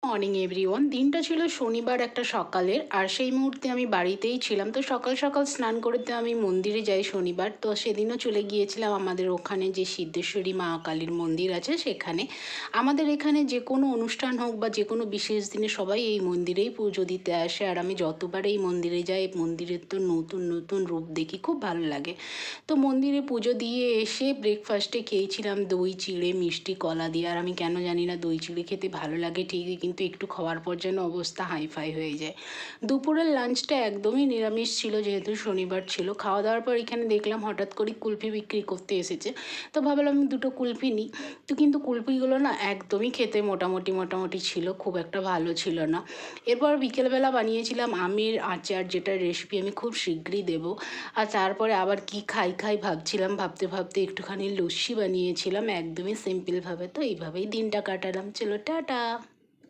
Morning everyone. দিনটা ছিল শনিবার একটা সকালের, আর সেই মুহূর্তে আমি বাড়িতেই ছিলাম। তো সকাল সকাল স্নান করতে আমি মন্দিরে যাই শনিবার। তো সেদিনও চলে গিয়েছিলাম আমাদের ওখানে যে সিদ্ধেশ্বরী মা কালীর মন্দির আছে সেখানে। আমাদের এখানে যে কোনো অনুষ্ঠান হোক বা যে কোনো বিশেষ দিনে সবাই এই মন্দিরেই পুজো দিতে আসে, আর আমি যতবার এই মন্দিরে যাই মন্দিরের তো নতুন নতুন রূপ দেখি, খুব ভালো লাগে। তো মন্দিরে পুজো দিয়ে এসে ব্রেকফাস্টে খেয়েছিলাম দই চিড়ে মিষ্টি কলা দিয়ে। আর আমি কেন জানি না দই চিড়ে খেতে ভালো লাগে ঠিকই, কিন্তু একটু খাওয়ার পর যেন অবস্থা হাইফাই হয়ে যায়। দুপুরের লাঞ্চটা একদমই নিরামিষ ছিল, যেহেতু শনিবার ছিল। খাওয়া দাওয়ার পর এখানে দেখলাম হঠাৎ করে কুলফি বিক্রি করতে এসেছে। তো ভাবলাম আমি দুটো কুলফি নিই। তো কিন্তু কুলফিগুলো না একদমই খেতে মোটামুটি ছিল, খুব একটা ভালো ছিল না। এরপর বিকেলবেলা বানিয়েছিলাম আমের আচার, যেটার রেসিপি আমি খুব শীঘ্রই দেবো। আর তারপরে আবার কি খাই ভাবছিলাম, ভাবতে ভাবতে একটুখানি লস্যি বানিয়েছিলাম একদমই সিম্পলভাবে। তো এইভাবেই দিনটা কাটালাম। চলো টাটা।